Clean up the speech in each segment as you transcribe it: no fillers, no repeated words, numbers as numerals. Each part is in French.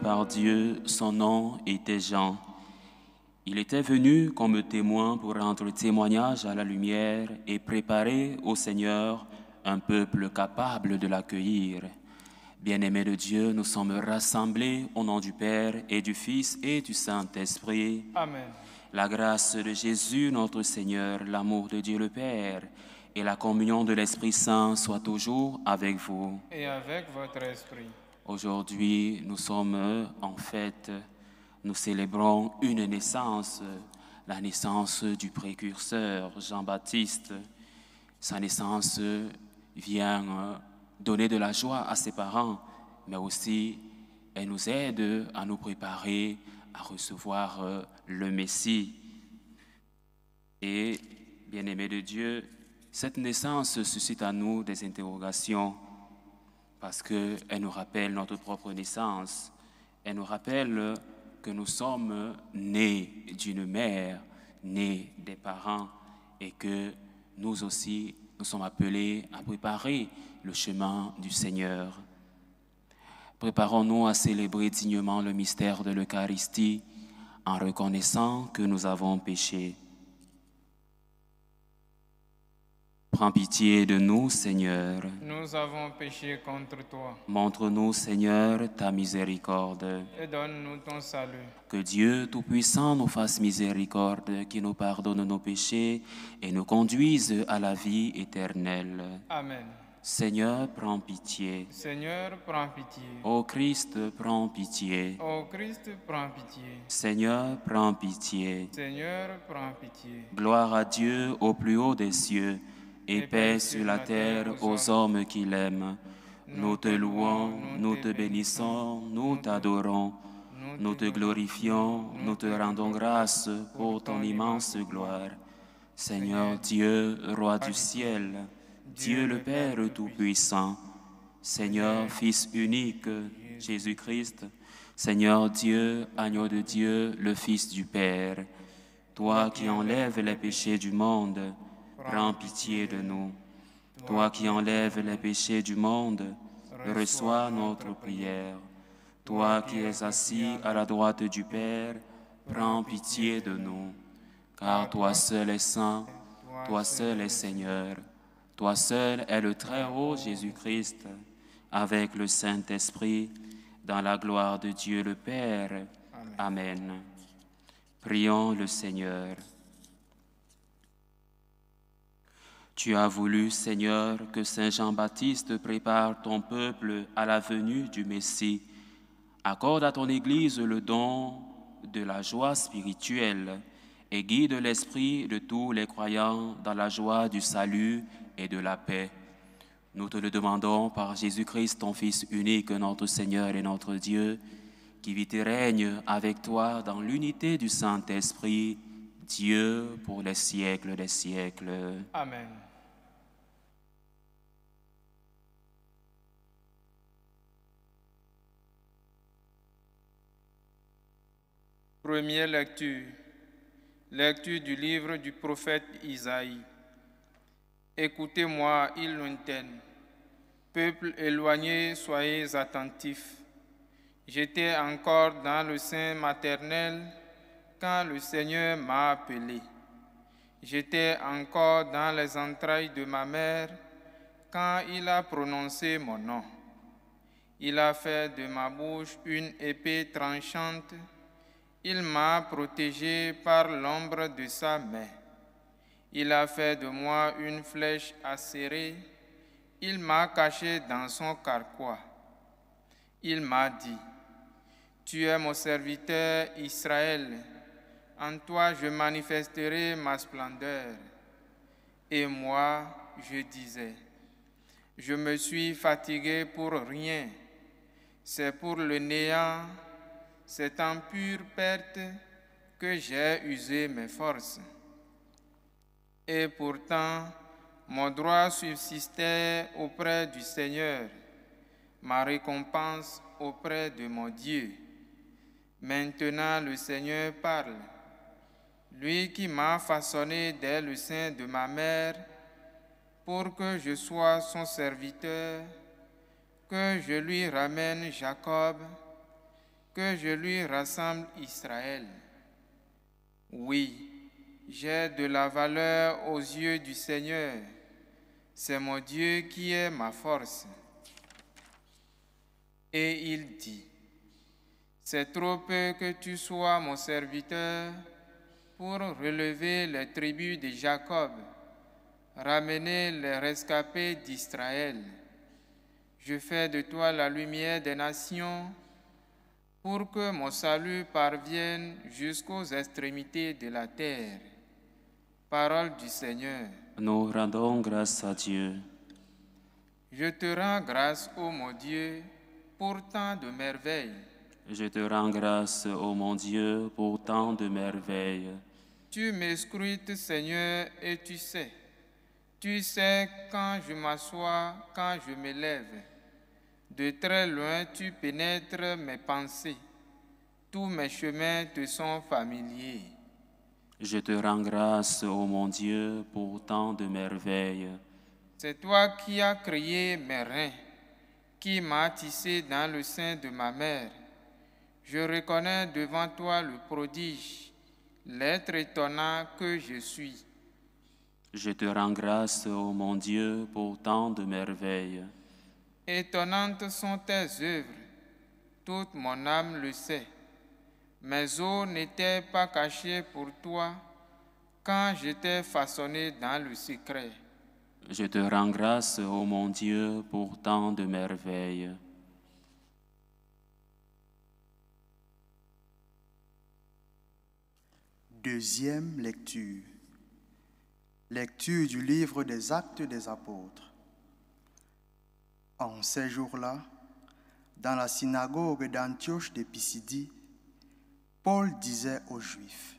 par Dieu, son nom était Jean. Il était venu comme témoin pour rendre témoignage à la lumière et préparer au Seigneur un peuple capable de l'accueillir. Bien-aimés de Dieu, nous sommes rassemblés au nom du Père et du Fils et du Saint-Esprit. Amen. La grâce de Jésus, notre Seigneur, l'amour de Dieu le Père et la communion de l'Esprit Saint soient toujours avec vous. Et avec votre esprit. Aujourd'hui, nous sommes en fête, nous célébrons une naissance, la naissance du précurseur Jean-Baptiste. Sa naissance vient donner de la joie à ses parents, mais aussi elle nous aide à nous préparer à recevoir le Messie. Et, bien-aimés de Dieu, cette naissance suscite à nous des interrogations parce qu'elle nous rappelle notre propre naissance. Elle nous rappelle que nous sommes nés d'une mère, nés des parents, et que nous aussi, nous sommes appelés à préparer le chemin du Seigneur. Préparons-nous à célébrer dignement le mystère de l'Eucharistie en reconnaissant que nous avons péché. Prends pitié de nous, Seigneur. Nous avons péché contre toi. Montre-nous, Seigneur, ta miséricorde. Et donne-nous ton salut. Que Dieu Tout-Puissant nous fasse miséricorde, qui nous pardonne nos péchés et nous conduise à la vie éternelle. Amen. Seigneur, prends pitié. Seigneur, prends pitié. Ô Christ, prends pitié. Ô Christ, prends pitié. Seigneur, prends pitié. Seigneur, prends pitié. Gloire à Dieu au plus haut des cieux, et paix sur la terre aux hommes qui l'aiment. Nous te louons, nous te bénissons, nous t'adorons, nous te glorifions, nous te rendons grâce pour ton immense gloire. Seigneur Dieu, Roi du ciel, Dieu le Père Tout-Puissant, Seigneur Fils unique, Jésus-Christ, Seigneur Dieu, Agneau de Dieu, le Fils du Père, toi qui enlèves les péchés du monde, prends pitié de nous. Toi qui enlèves les péchés du monde, reçois notre prière. Toi qui es assis à la droite du Père, prends pitié de nous. Car toi seul es saint, toi seul es Seigneur, toi seul es le Très-Haut Jésus-Christ, avec le Saint-Esprit, dans la gloire de Dieu le Père. Amen. Prions le Seigneur. Tu as voulu, Seigneur, que Saint Jean-Baptiste prépare ton peuple à la venue du Messie. Accorde à ton Église le don de la joie spirituelle et guide l'esprit de tous les croyants dans la joie du salut et de la paix. Nous te le demandons par Jésus-Christ, ton Fils unique, notre Seigneur et notre Dieu, qui vit et règne avec toi dans l'unité du Saint-Esprit, Dieu pour les siècles des siècles. Amen. Première lecture. Lecture du livre du prophète Isaïe. Écoutez-moi, îles lointaines, peuple éloigné, soyez attentifs. J'étais encore dans le sein maternel quand le Seigneur m'a appelé. J'étais encore dans les entrailles de ma mère quand il a prononcé mon nom. Il a fait de ma bouche une épée tranchante. Il m'a protégé par l'ombre de sa main. Il a fait de moi une flèche acérée. Il m'a caché dans son carquois. Il m'a dit, tu es mon serviteur Israël. En toi je manifesterai ma splendeur. Et moi, je disais, je me suis fatigué pour rien. C'est pour le néant. C'est en pure perte que j'ai usé mes forces. Et pourtant, mon droit subsistait auprès du Seigneur, ma récompense auprès de mon Dieu. Maintenant, le Seigneur parle, lui qui m'a façonné dès le sein de ma mère, pour que je sois son serviteur, que je lui ramène Jacob, que je lui rassemble Israël. Oui, j'ai de la valeur aux yeux du Seigneur. C'est mon Dieu qui est ma force. Et il dit, c'est trop peu que tu sois mon serviteur pour relever les tribus de Jacob, ramener les rescapés d'Israël. Je fais de toi la lumière des nations pour que mon salut parvienne jusqu'aux extrémités de la terre. Parole du Seigneur. Nous rendons grâce à Dieu. Je te rends grâce, ô mon Dieu, pour tant de merveilles. Je te rends grâce, ô mon Dieu, pour tant de merveilles. Tu m'escrutes, Seigneur, et tu sais. Tu sais quand je m'assois, quand je me lève. De très loin, tu pénètres mes pensées. Tous mes chemins te sont familiers. Je te rends grâce, ô mon Dieu, pour tant de merveilles. C'est toi qui as créé mes reins, qui m'as tissé dans le sein de ma mère. Je reconnais devant toi le prodige, l'être étonnant que je suis. Je te rends grâce, ô mon Dieu, pour tant de merveilles. Étonnantes sont tes œuvres, toute mon âme le sait. Mes os n'étaient pas cachés pour toi quand j'étais façonné dans le secret. Je te rends grâce, ô mon Dieu, pour tant de merveilles. Deuxième lecture. Lecture du livre des Actes des Apôtres. En ces jours-là, dans la synagogue d'Antioche de Pisidie, Paul disait aux Juifs,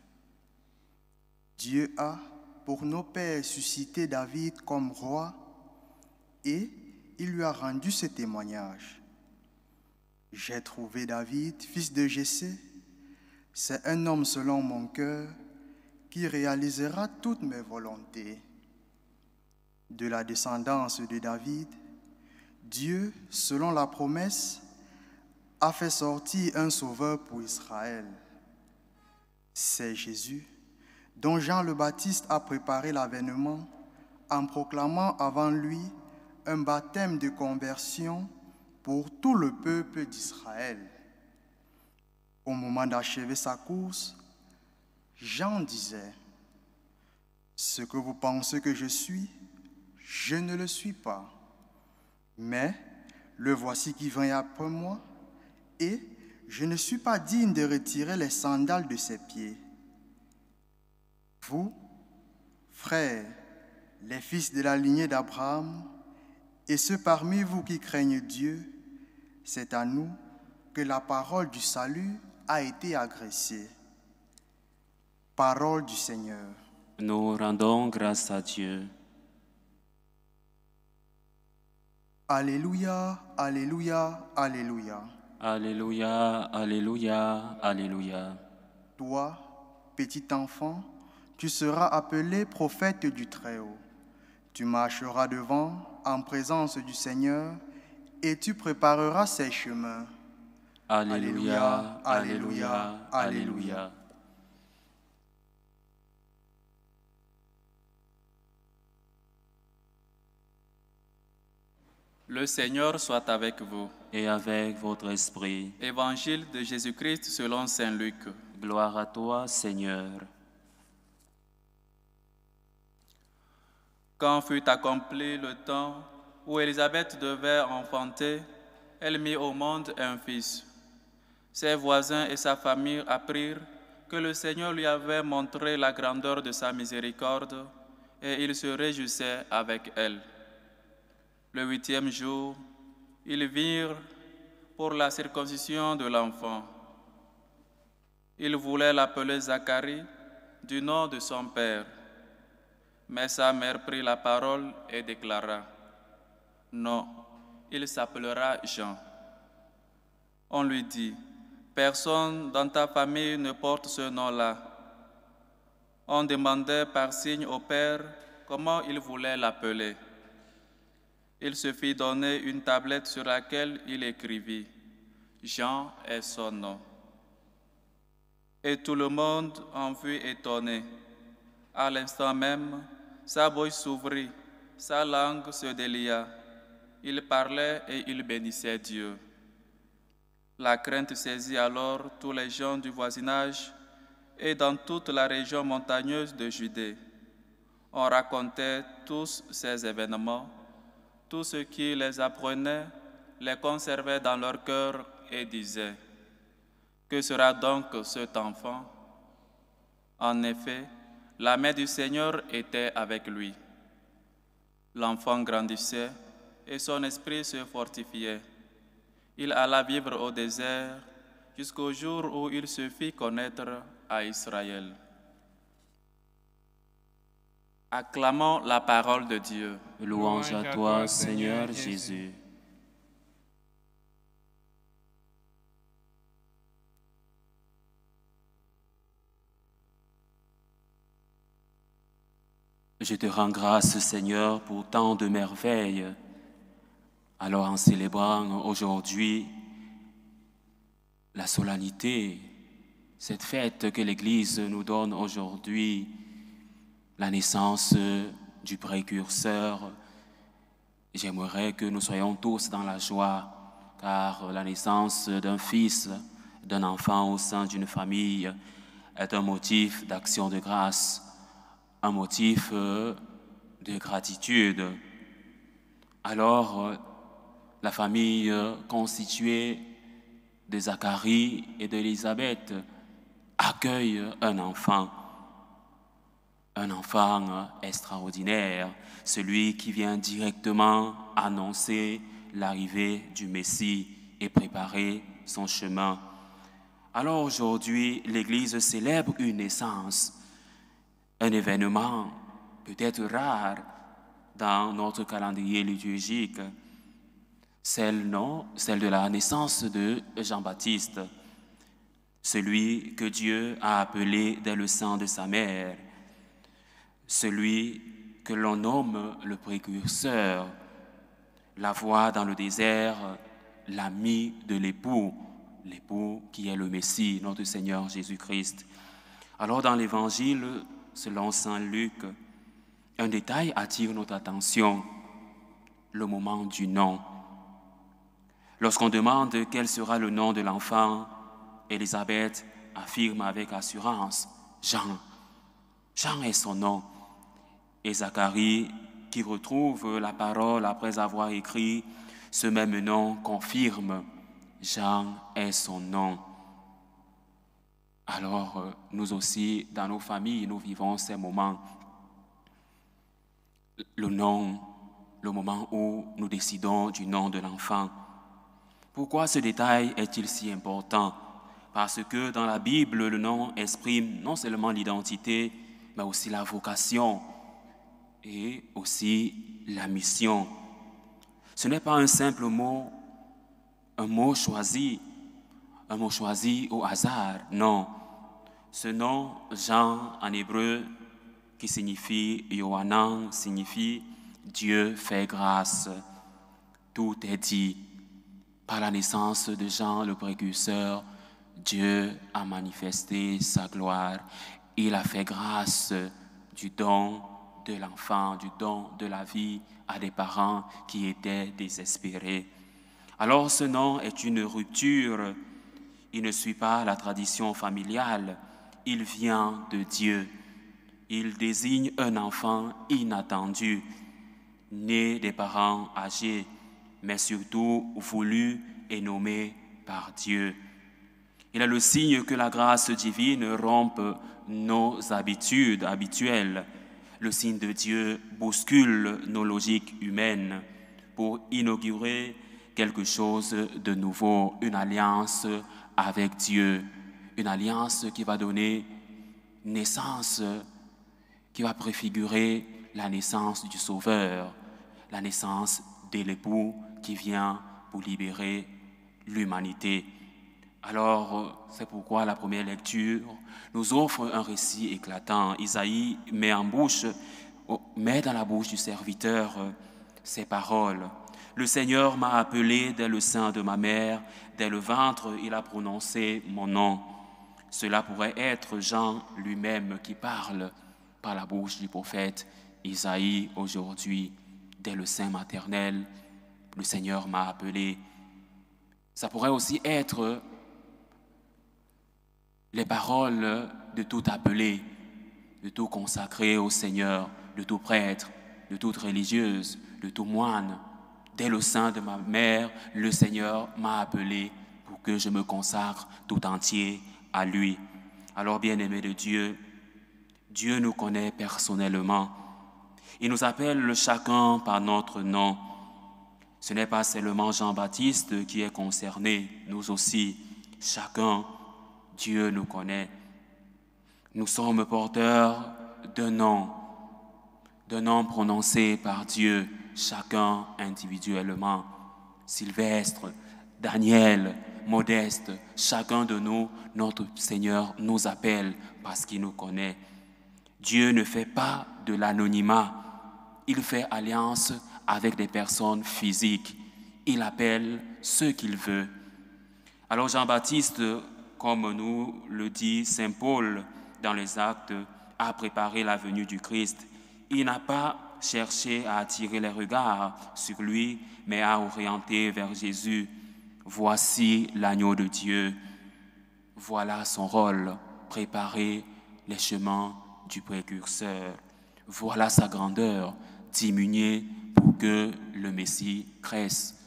« Dieu a, pour nos pères, suscité David comme roi, et il lui a rendu ce témoignage. J'ai trouvé David, fils de Jessé. C'est un homme selon mon cœur qui réalisera toutes mes volontés. De la descendance de David, Dieu, selon la promesse, a fait sortir un sauveur pour Israël. C'est Jésus, dont Jean le Baptiste a préparé l'avènement en proclamant avant lui un baptême de conversion pour tout le peuple d'Israël. Au moment d'achever sa course, Jean disait, « Ce que vous pensez que je suis, je ne le suis pas. Mais le voici qui vient après moi, et je ne suis pas digne de retirer les sandales de ses pieds. Vous, frères, les fils de la lignée d'Abraham, et ceux parmi vous qui craignent Dieu, c'est à nous que la parole du salut a été adressée. » Parole du Seigneur. Nous rendons grâce à Dieu. Alléluia, alléluia, alléluia. Alléluia, alléluia, alléluia. Toi, petit enfant, tu seras appelé prophète du Très-Haut. Tu marcheras devant en présence du Seigneur et tu prépareras ses chemins. Alléluia, alléluia, alléluia. Le Seigneur soit avec vous. Et avec votre esprit. Évangile de Jésus-Christ selon saint Luc. Gloire à toi, Seigneur. Quand fut accompli le temps où Élisabeth devait enfanter, elle mit au monde un fils. Ses voisins et sa famille apprirent que le Seigneur lui avait montré la grandeur de sa miséricorde, et ils se réjouissaient avec elle. Le 8e jour, ils virent pour la circoncision de l'enfant. Ils voulaient l'appeler Zacharie, du nom de son père. Mais sa mère prit la parole et déclara, « Non, il s'appellera Jean. » On lui dit, « Personne dans ta famille ne porte ce nom-là. » On demandait par signe au père comment il voulait l'appeler. Il se fit donner une tablette sur laquelle il écrivit, « Jean est son nom. Et tout le monde en fut étonné. À l'instant même, sa bouche s'ouvrit, sa langue se délia. Il parlait et il bénissait Dieu. La crainte saisit alors tous les gens du voisinage et dans toute la région montagneuse de Judée. On racontait tous ces événements. Tout ce qui les apprenait les conservait dans leur cœur et disait: que sera donc cet enfant? En effet, la main du Seigneur était avec lui. L'enfant grandissait et son esprit se fortifiait. Il alla vivre au désert jusqu'au jour où il se fit connaître à Israël. Acclamons la parole de Dieu. Louange à toi, Seigneur Jésus. Je te rends grâce, Seigneur, pour tant de merveilles. Alors, en célébrant aujourd'hui la solennité, cette fête que l'Église nous donne aujourd'hui, la naissance du précurseur, j'aimerais que nous soyons tous dans la joie, car la naissance d'un fils, d'un enfant au sein d'une famille est un motif d'action de grâce, un motif de gratitude. Alors, la famille constituée de Zacharie et d'Élisabeth accueille un enfant extraordinaire, celui qui vient directement annoncer l'arrivée du Messie et préparer son chemin. Alors aujourd'hui, l'Église célèbre une naissance, un événement peut-être rare dans notre calendrier liturgique, celle de la naissance de Jean-Baptiste, celui que Dieu a appelé dès le sein de sa mère, celui que l'on nomme le précurseur, la voix dans le désert, l'ami de l'époux qui est le Messie, notre Seigneur Jésus-Christ. Alors dans l'Évangile, selon saint Luc, un détail attire notre attention, le moment du nom. Lorsqu'on demande quel sera le nom de l'enfant, Élisabeth affirme avec assurance: Jean. Jean est son nom. Et Zacharie, qui retrouve la parole après avoir écrit ce même nom, confirme: Jean est son nom. Alors, nous aussi, dans nos familles, nous vivons ces moments. Le nom, le moment où nous décidons du nom de l'enfant. Pourquoi ce détail est-il si important? Parce que dans la Bible, le nom exprime non seulement l'identité, mais aussi la vocation et aussi la mission. Ce n'est pas un simple mot, un mot choisi au hasard, non. Ce nom, Jean, en hébreu, qui signifie Yohanan, signifie Dieu fait grâce. Tout est dit. Par la naissance de Jean le précurseur, Dieu a manifesté sa gloire. Il a fait grâce du don de l'enfant, du don de la vie à des parents qui étaient désespérés. Alors ce nom est une rupture. Il ne suit pas la tradition familiale. Il vient de Dieu. Il désigne un enfant inattendu, né des parents âgés, mais surtout voulu et nommé par Dieu. Il est le signe que la grâce divine rompe nos habitudes habituelles. Le signe de Dieu bouscule nos logiques humaines pour inaugurer quelque chose de nouveau, une alliance avec Dieu, une alliance qui va donner naissance, qui va préfigurer la naissance du Sauveur, la naissance de l'époux qui vient pour libérer l'humanité. Alors, c'est pourquoi la première lecture nous offre un récit éclatant. Isaïe met dans la bouche du serviteur ces paroles. Le Seigneur m'a appelé dès le sein de ma mère, dès le ventre, il a prononcé mon nom. Cela pourrait être Jean lui-même qui parle par la bouche du prophète Isaïe aujourd'hui. Dès le sein maternel, le Seigneur m'a appelé. Ça pourrait aussi être les paroles de tout appelé, de tout consacré au Seigneur, de tout prêtre, de toute religieuse, de tout moine. Dès le sein de ma mère, le Seigneur m'a appelé pour que je me consacre tout entier à lui. Alors, bien-aimés de Dieu, Dieu nous connaît personnellement. Il nous appelle chacun par notre nom. Ce n'est pas seulement Jean-Baptiste qui est concerné, nous aussi, chacun, Dieu nous connaît. Nous sommes porteurs d'un nom prononcé par Dieu, chacun individuellement. Sylvestre, Daniel, Modeste, chacun de nous, notre Seigneur nous appelle parce qu'il nous connaît. Dieu ne fait pas de l'anonymat, il fait alliance avec des personnes physiques. Il appelle ceux qu'il veut. Alors Jean-Baptiste, comme nous le dit Saint Paul dans les Actes, a préparé la venue du Christ. Il n'a pas cherché à attirer les regards sur lui, mais à orienter vers Jésus. Voici l'agneau de Dieu. Voilà son rôle, préparer les chemins du précurseur. Voilà sa grandeur, diminuer pour que le Messie cresse,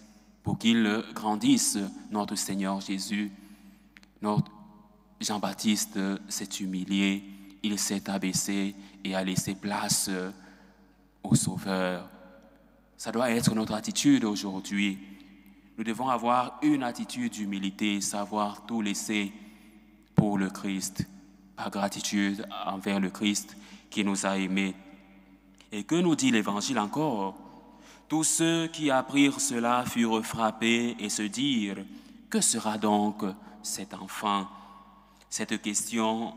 pour qu'il grandisse, notre Seigneur Jésus. Notre Jean-Baptiste s'est humilié, il s'est abaissé et a laissé place au Sauveur. Ça doit être notre attitude aujourd'hui. Nous devons avoir une attitude d'humilité, savoir tout laisser pour le Christ, par gratitude envers le Christ qui nous a aimés. Et que nous dit l'Évangile encore? Tous ceux qui apprirent cela furent frappés et se dirent, que sera donc cet enfant? Cette question,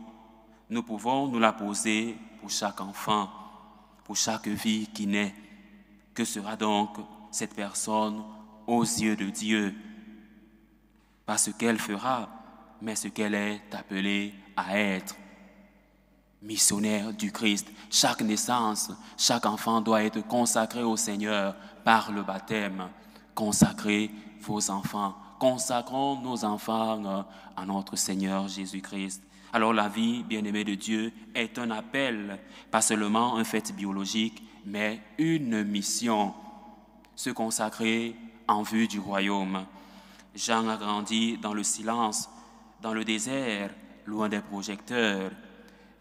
nous pouvons nous la poser pour chaque enfant, pour chaque vie qui naît. Que sera donc cette personne aux yeux de Dieu? Pas ce qu'elle fera, mais ce qu'elle est appelée à être. Missionnaire du Christ. Chaque naissance, chaque enfant doit être consacré au Seigneur par le baptême. Consacrez vos enfants. Consacrons nos enfants à notre Seigneur Jésus-Christ. Alors la vie, bien-aimée de Dieu, est un appel, pas seulement un fait biologique, mais une mission. Se consacrer en vue du royaume. Jean a grandi dans le silence, dans le désert, loin des projecteurs.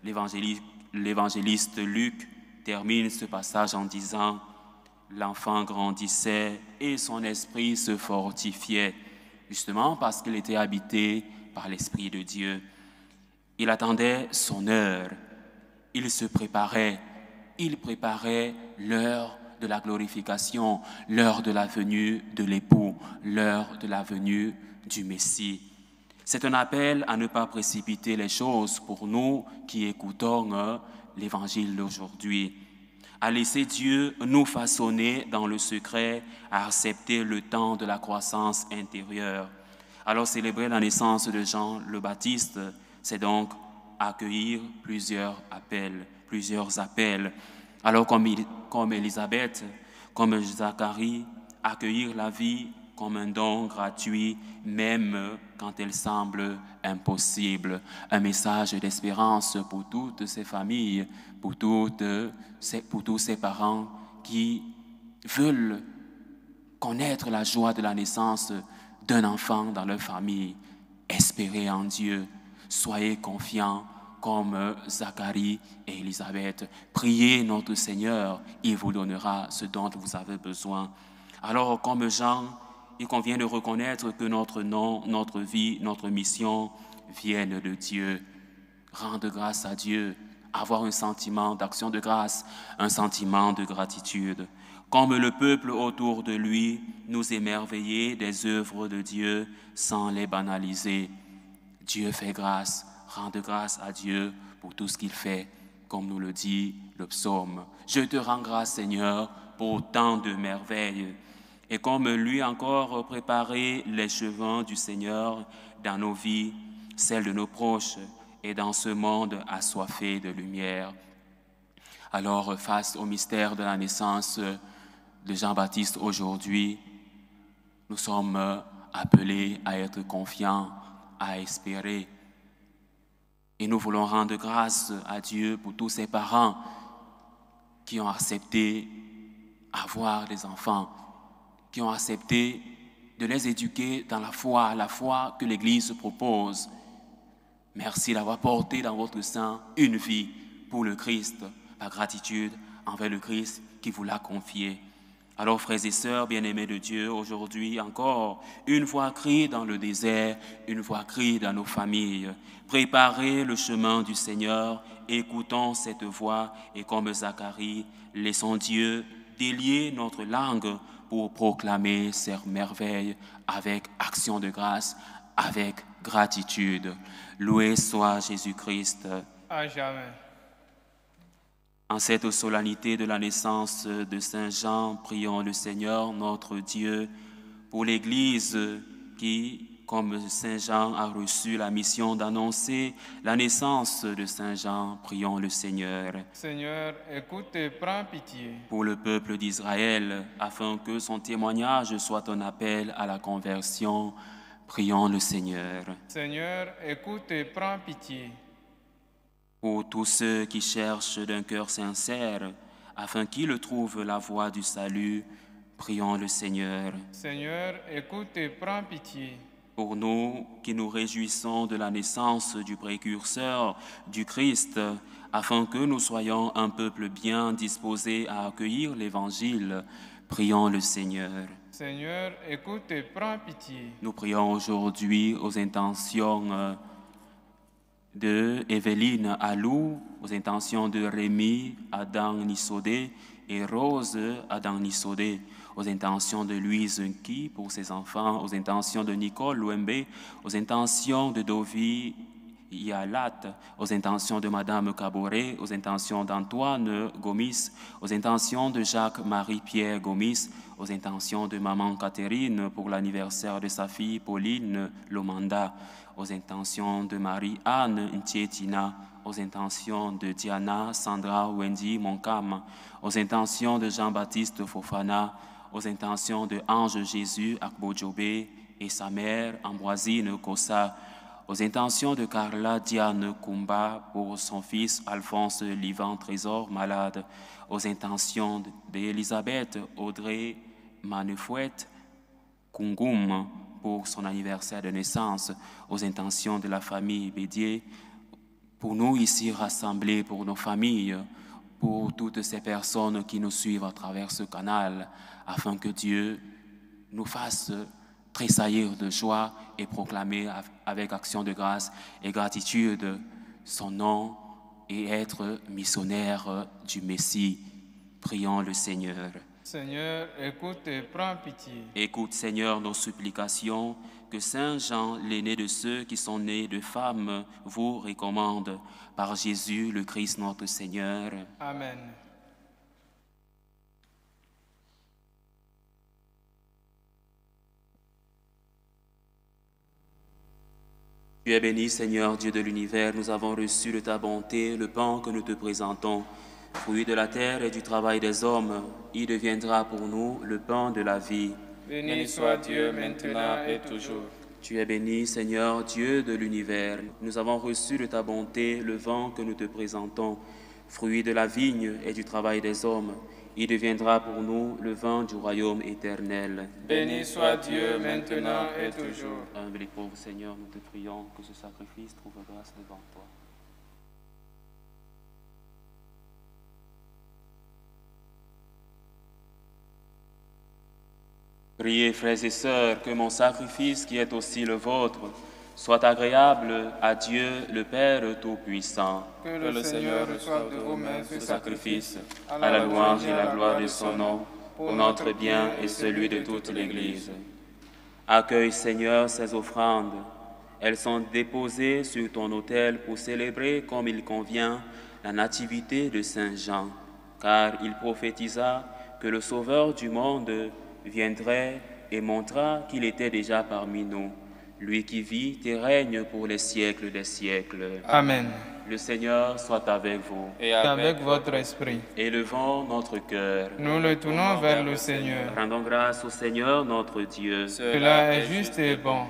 L'évangéliste Luc termine ce passage en disant « L'enfant grandissait et son esprit se fortifiait », justement parce qu'il était habité par l'Esprit de Dieu. Il attendait son heure, il se préparait, il préparait l'heure de la glorification, l'heure de la venue de l'époux, l'heure de la venue du Messie. C'est un appel à ne pas précipiter les choses pour nous qui écoutons l'Évangile d'aujourd'hui, à laisser Dieu nous façonner dans le secret, à accepter le temps de la croissance intérieure. Alors célébrer la naissance de Jean le Baptiste, c'est donc accueillir plusieurs appels. Alors comme Élisabeth, comme Zacharie, accueillir la vie comme un don gratuit, même quand elle semble impossible. Un message d'espérance pour toutes ces familles, pour tous ces parents qui veulent connaître la joie de la naissance d'un enfant dans leur famille. Espérez en Dieu, soyez confiants comme Zacharie et Élisabeth. Priez notre Seigneur, il vous donnera ce dont vous avez besoin. Alors, comme Jean, il convient de reconnaître que notre nom, notre vie, notre mission viennent de Dieu. Rendre grâce à Dieu, avoir un sentiment d'action de grâce, un sentiment de gratitude. Comme le peuple autour de lui, nous émerveiller des œuvres de Dieu sans les banaliser. Dieu fait grâce, rendre grâce à Dieu pour tout ce qu'il fait, comme nous le dit le psaume. Je te rends grâce, Seigneur, pour tant de merveilles. Et comme lui encore préparer les chemins du Seigneur dans nos vies, celles de nos proches et dans ce monde assoiffé de lumière. Alors, face au mystère de la naissance de Jean-Baptiste aujourd'hui, nous sommes appelés à être confiants, à espérer. Et nous voulons rendre grâce à Dieu pour tous ces parents qui ont accepté avoir des enfants, qui ont accepté de les éduquer dans la foi que l'Église propose. Merci d'avoir porté dans votre sein une vie pour le Christ, par gratitude envers le Christ qui vous l'a confié. Alors, frères et sœurs bien-aimés de Dieu, aujourd'hui encore, une voix crie dans le désert, une voix crie dans nos familles. Préparez le chemin du Seigneur, écoutons cette voix et comme Zacharie, laissons Dieu délier notre langue pour proclamer ses merveilles avec action de grâce, avec gratitude. Loué soit Jésus-Christ. À jamais. En cette solennité de la naissance de Saint Jean, prions le Seigneur, notre Dieu, pour l'Église qui, comme Saint Jean, a reçu la mission d'annoncer la naissance de Saint Jean. Prions le Seigneur. Seigneur, écoute et prends pitié. Pour le peuple d'Israël, afin que son témoignage soit un appel à la conversion, prions le Seigneur. Seigneur, écoute et prends pitié. Pour tous ceux qui cherchent d'un cœur sincère, afin qu'ils trouvent la voie du salut, prions le Seigneur. Seigneur, écoute et prends pitié. Pour nous qui nous réjouissons de la naissance du précurseur du Christ, afin que nous soyons un peuple bien disposé à accueillir l'Évangile, prions le Seigneur. Seigneur, écoute et prends pitié. Nous prions aujourd'hui aux intentions de Evelyne Alou, aux intentions de Rémi Adam Nissodé et Rose Adam Nissodé, aux intentions de Louise Nki pour ses enfants, aux intentions de Nicole Louembe, aux intentions de Dovi Yalat, aux intentions de Madame Caboret, aux intentions d'Antoine Gomis, aux intentions de Jacques-Marie-Pierre Gomis, aux intentions de Maman Catherine pour l'anniversaire de sa fille Pauline Lomanda, aux intentions de Marie-Anne Ntietina, aux intentions de Diana Sandra Wendy Monkam, aux intentions de Jean-Baptiste Fofana, aux intentions de Ange Jésus Akbojobé et sa mère Ambroisine Kossa, aux intentions de Carla Diane Kumba pour son fils Alphonse Livan Trésor malade, aux intentions d'Elisabeth Audrey Manefouette Kungum pour son anniversaire de naissance, aux intentions de la famille Bédier, pour nous ici rassemblés, pour nos familles, pour toutes ces personnes qui nous suivent à travers ce canal, afin que Dieu nous fasse tressaillir de joie et proclamer avec action de grâce et gratitude son nom et être missionnaire du Messie. Prions le Seigneur. Seigneur, écoute et prends pitié. Écoute, Seigneur, nos supplications, que Saint Jean, l'aîné de ceux qui sont nés de femmes, vous recommande par Jésus, le Christ notre Seigneur. Amen. Tu es béni, Seigneur, Dieu de l'univers, nous avons reçu de ta bonté le pain que nous te présentons. Fruit de la terre et du travail des hommes, il deviendra pour nous le pain de la vie. Béni soit Dieu maintenant et toujours. Tu es béni, Seigneur, Dieu de l'univers. Nous avons reçu de ta bonté le vin que nous te présentons. Fruit de la vigne et du travail des hommes, il deviendra pour nous le vin du royaume éternel. Béni soit Dieu maintenant et toujours. Humble et pauvre Seigneur, nous te prions que ce sacrifice trouve grâce devant toi. Priez, frères et sœurs, que mon sacrifice, qui est aussi le vôtre, soit agréable à Dieu, le Père Tout-Puissant. Que le Seigneur reçoive de vos mains ce sacrifice, à la louange et la gloire de son nom, pour notre bien et celui de toute l'Église. Accueille, Seigneur, ces offrandes. Elles sont déposées sur ton autel pour célébrer comme il convient la nativité de Saint Jean, car il prophétisa que le Sauveur du monde viendrait et montra qu'il était déjà parmi nous, lui qui vit et règne pour les siècles des siècles. Amen. Le Seigneur soit avec vous. Et avec votre esprit. Élevons notre cœur. Nous le tournons vers le Seigneur. Rendons grâce au Seigneur notre Dieu. Cela est juste et bon.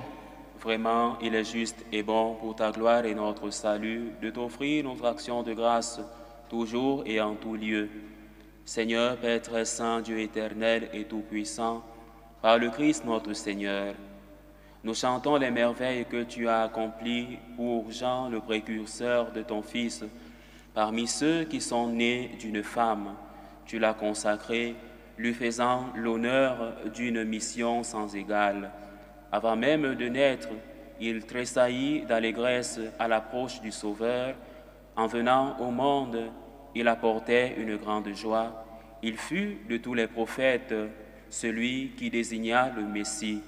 Vraiment, il est juste et bon pour ta gloire et notre salut de t'offrir notre action de grâce toujours et en tout lieu. Seigneur, Père très saint, Dieu éternel et tout-puissant, par le Christ notre Seigneur, nous chantons les merveilles que tu as accomplies pour Jean, le précurseur de ton Fils. Parmi ceux qui sont nés d'une femme, tu l'as consacré, lui faisant l'honneur d'une mission sans égale. Avant même de naître, il tressaillit d'allégresse à l'approche du Sauveur. En venant au monde, il apportait une grande joie. Il fut de tous les prophètes celui qui désigna le Messie,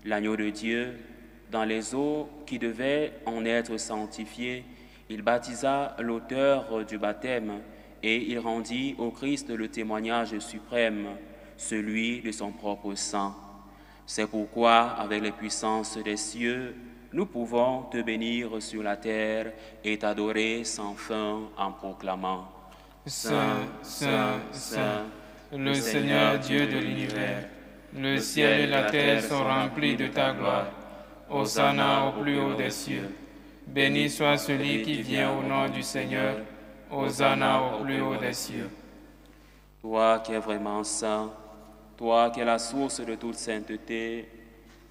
l'agneau de Dieu. Dans les eaux qui devaient en être sanctifiées, il baptisa l'auteur du baptême et il rendit au Christ le témoignage suprême, celui de son propre sang. C'est pourquoi, avec les puissances des cieux, nous pouvons te bénir sur la terre et t'adorer sans fin en proclamant: Saint, Saint, Saint, le Seigneur Dieu de l'univers. Le ciel et la terre sont remplis de ta gloire. Hosanna au plus haut des cieux. Béni soit celui qui vient au nom du Seigneur. Hosanna au plus haut des cieux. Toi qui es vraiment saint, toi qui es la source de toute sainteté,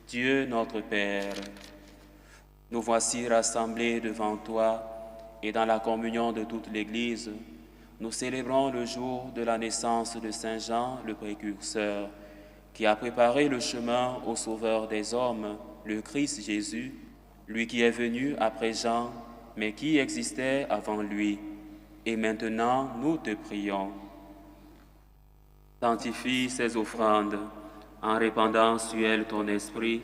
Dieu notre Père, nous voici rassemblés devant toi et dans la communion de toute l'Église, nous célébrons le jour de la naissance de Saint Jean, le précurseur, qui a préparé le chemin au Sauveur des hommes, le Christ Jésus, lui qui est venu après Jean, mais qui existait avant lui. Et maintenant, nous te prions. Sanctifie ces offrandes en répandant sur elles ton esprit,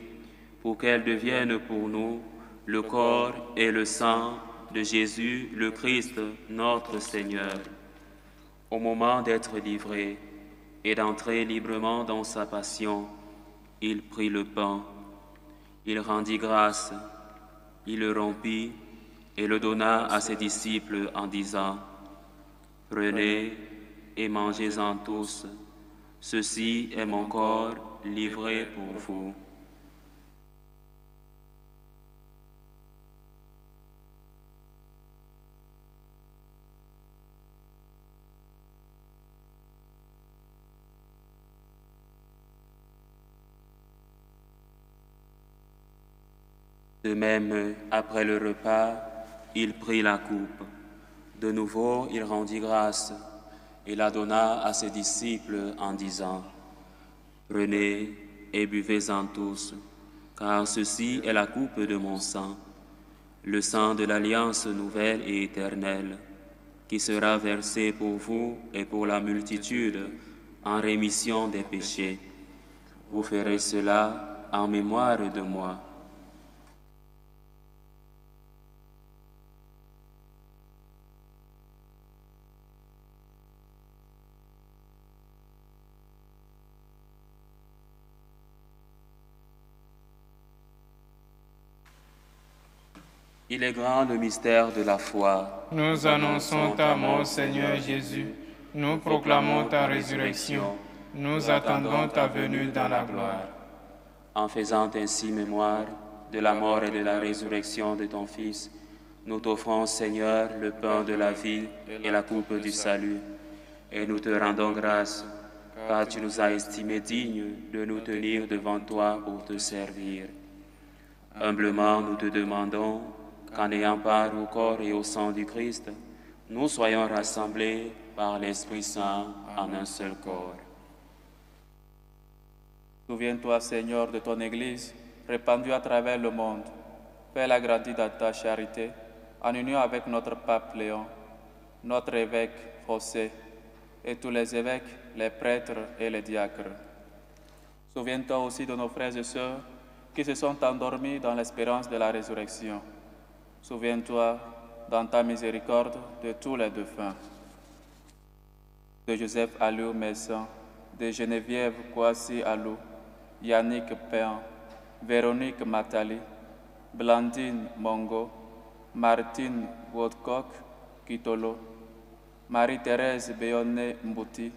pour qu'elles deviennent pour nous le corps et le sang de Jésus, le Christ, notre Seigneur. Au moment d'être livré et d'entrer librement dans sa passion, il prit le pain, il rendit grâce, il le rompit et le donna à ses disciples en disant: « Prenez et mangez-en tous, ceci est mon corps livré pour vous. » De même, après le repas, il prit la coupe. De nouveau, il rendit grâce et la donna à ses disciples en disant: « Prenez et buvez-en tous, car ceci est la coupe de mon sang, le sang de l'alliance nouvelle et éternelle, qui sera versé pour vous et pour la multitude en rémission des péchés. Vous ferez cela en mémoire de moi. » Il est grand le mystère de la foi. Nous annonçons ta mort, Seigneur Jésus. Nous proclamons ta résurrection. Nous attendons ta venue dans la gloire. En faisant ainsi mémoire de la mort et de la résurrection de ton Fils, nous t'offrons, Seigneur, le pain de la vie et la coupe du salut. Et nous te rendons grâce, car tu nous as estimés dignes de nous tenir devant toi pour te servir. Humblement, nous te demandons qu'en ayant part au corps et au sang du Christ, nous soyons rassemblés par l'Esprit Saint en un seul corps. Souviens-toi, Seigneur, de ton Église, répandue à travers le monde. Fais-la grandir dans ta charité, en union avec notre pape Léon, notre évêque José, et tous les évêques, les prêtres et les diacres. Souviens-toi aussi de nos frères et sœurs qui se sont endormis dans l'espérance de la résurrection. Souviens-toi, dans ta miséricorde, de tous les défunts. De Joseph Allur Messin, de Geneviève Kouassi Alou, Yannick Péan, Véronique Matali, Blandine Mongo, Martine Woodcock Kitolo, Marie-Thérèse Béonné Mbouti,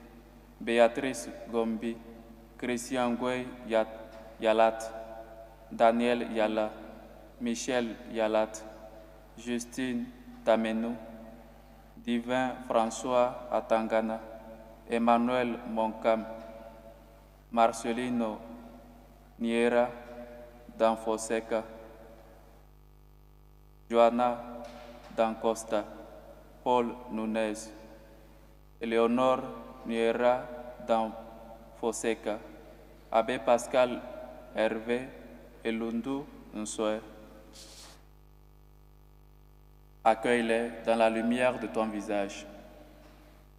Béatrice Gombi, Christian Gouey Yalat, Daniel Yala, Michel Yalat, Justine Tamenou, Divin François Atangana, Emmanuel Moncam, Marcelino Niera Danfoseca, Joanna Dancosta, Paul Nunez, Eleonore Niera Danfoseca, Abbé Pascal Hervé Elundu Nsoe. Accueille-les dans la lumière de ton visage.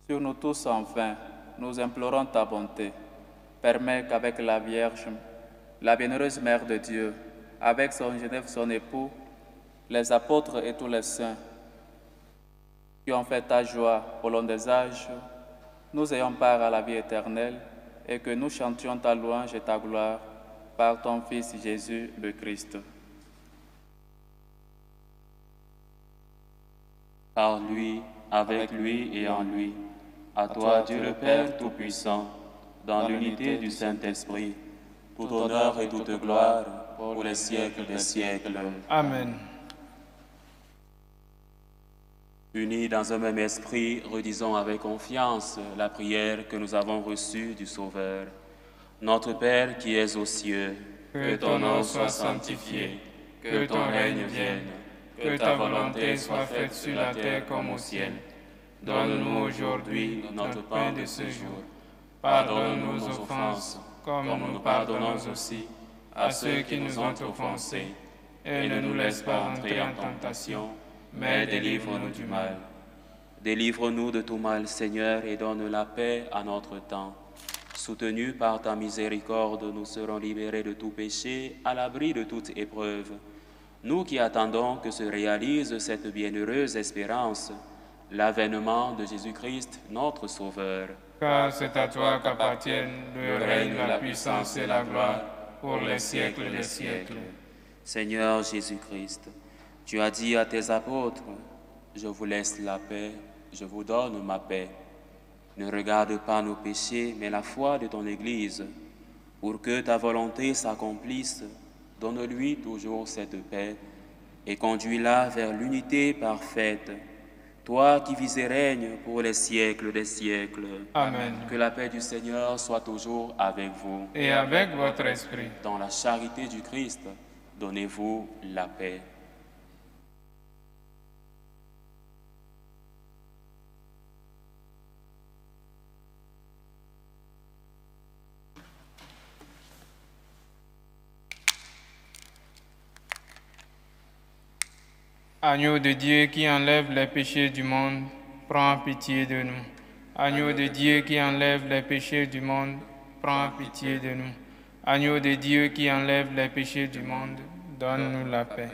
Sur nous tous enfin, nous implorons ta bonté. Permets qu'avec la Vierge, la bienheureuse Mère de Dieu, avec son Genève, son époux, les apôtres et tous les saints qui ont fait ta joie au long des âges, nous ayons part à la vie éternelle et que nous chantions ta louange et ta gloire par ton Fils Jésus le Christ. Par lui, avec lui et en lui, à toi Dieu le Père Tout-Puissant, dans l'unité du Saint-Esprit, tout honneur et toute gloire pour les siècles des siècles. Amen. Unis dans un même esprit, redisons avec confiance la prière que nous avons reçue du Sauveur. Notre Père qui es aux cieux, Que ton nom soit sanctifié, que ton règne vienne, que ta volonté soit faite sur la terre comme au ciel. Donne-nous aujourd'hui notre pain de ce jour. Pardonne-nous nos offenses, comme nous pardonnons aussi à ceux qui nous ont offensés. Et ne nous laisse pas entrer en tentation, mais délivre-nous du mal. Délivre-nous de tout mal, Seigneur, et donne la paix à notre temps. Soutenus par ta miséricorde, nous serons libérés de tout péché, à l'abri de toute épreuve. Nous qui attendons que se réalise cette bienheureuse espérance, l'avènement de Jésus-Christ, notre Sauveur. Car c'est à toi qu'appartiennent le règne, la puissance et la gloire pour les siècles des siècles. Seigneur Jésus-Christ, tu as dit à tes apôtres, « Je vous laisse la paix, je vous donne ma paix. Ne regarde pas nos péchés, mais la foi de ton Église. Pour que ta volonté s'accomplisse, donne-lui toujours cette paix et conduis-la vers l'unité parfaite. Toi qui vis et règnes pour les siècles des siècles. Amen. Que la paix du Seigneur soit toujours avec vous. Et avec votre esprit. Dans la charité du Christ, donnez-vous la paix. Agneau de Dieu qui enlève les péchés du monde, prends pitié de nous. Agneau de Dieu qui enlève les péchés du monde, prends pitié de nous. Agneau de Dieu qui enlève les péchés du monde, donne-nous la paix.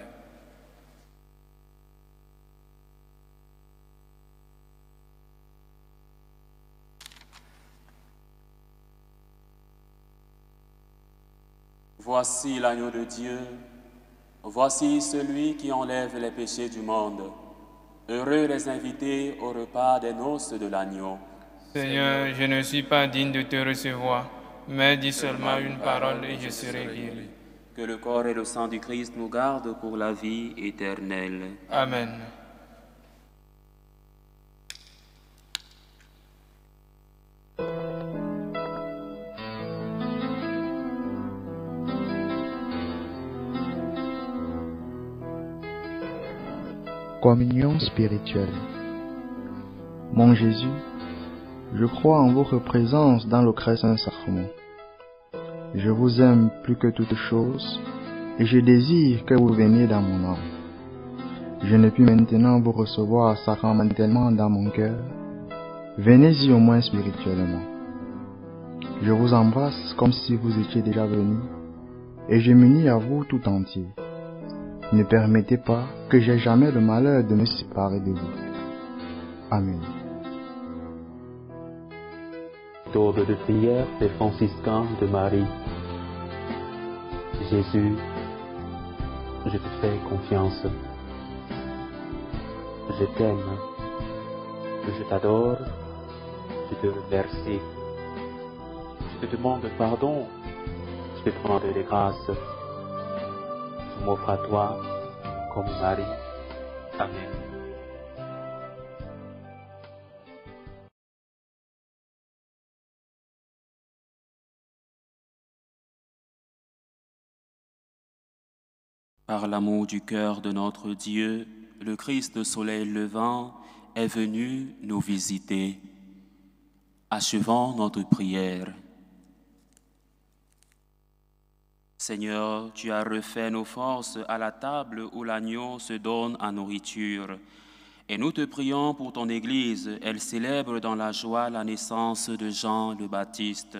Voici l'agneau de Dieu. Voici celui qui enlève les péchés du monde. Heureux les invités au repas des noces de l'agneau. Seigneur, je ne suis pas digne de te recevoir, mais dis seulement une parole et je serai guéri. Que le corps et le sang du Christ nous gardent pour la vie éternelle. Amen. Communion spirituelle. Mon Jésus, je crois en votre présence dans le très saint sacrement. Je vous aime plus que toute chose et je désire que vous veniez dans mon âme. Je ne puis maintenant vous recevoir sacramentellement dans mon cœur. Venez-y au moins spirituellement. Je vous embrasse comme si vous étiez déjà venu et je m'unis à vous tout entier. Ne permettez pas que j'aie jamais le malheur de me séparer de vous. Amen. Méthode de prière des franciscains de Marie. Jésus, je te fais confiance. Je t'aime. Je t'adore. Je te remercie. Je te demande pardon. Je te demande des grâces. Je m'offre à toi comme Marie. Amen. Par l'amour du cœur de notre Dieu, le Christ soleil levant est venu nous visiter. Achevons notre prière. Seigneur, tu as refait nos forces à la table où l'agneau se donne à nourriture. Et nous te prions pour ton Église. Elle célèbre dans la joie la naissance de Jean le Baptiste.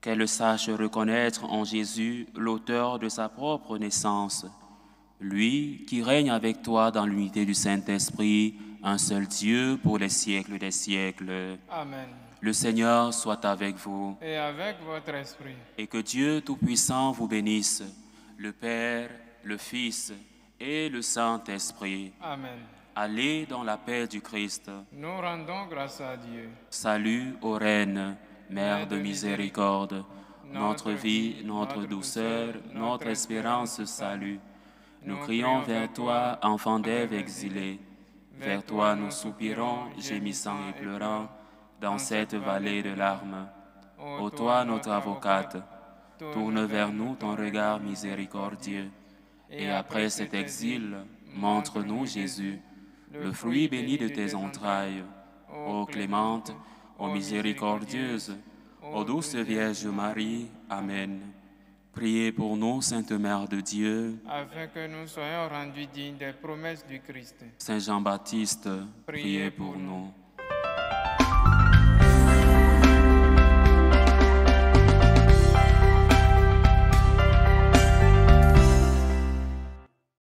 Qu'elle sache reconnaître en Jésus l'auteur de sa propre naissance. Lui qui règne avec toi dans l'unité du Saint-Esprit, un seul Dieu pour les siècles des siècles. Amen. Le Seigneur soit avec vous. Et avec votre esprit. Et que Dieu Tout-Puissant vous bénisse, le Père, le Fils et le Saint-Esprit. Amen. Allez dans la paix du Christ. Nous rendons grâce à Dieu. Salut aux reines, Mère de miséricorde, notre vie, notre douceur, notre espérance, salut. Nous crions vers toi, enfant d'Ève exilé. Vers toi nous soupirons, gémissant et pleurant, dans cette vallée de larmes. Ô toi, notre avocate, tourne vers nous ton regard miséricordieux. Et après cet exil, montre-nous Jésus, le fruit béni de tes entrailles. Ô clémente, ô miséricordieuse, ô douce Vierge Marie, Amen. Priez pour nous, Sainte Mère de Dieu, afin que nous soyons rendus dignes des promesses du Christ. Saint Jean-Baptiste, priez pour nous.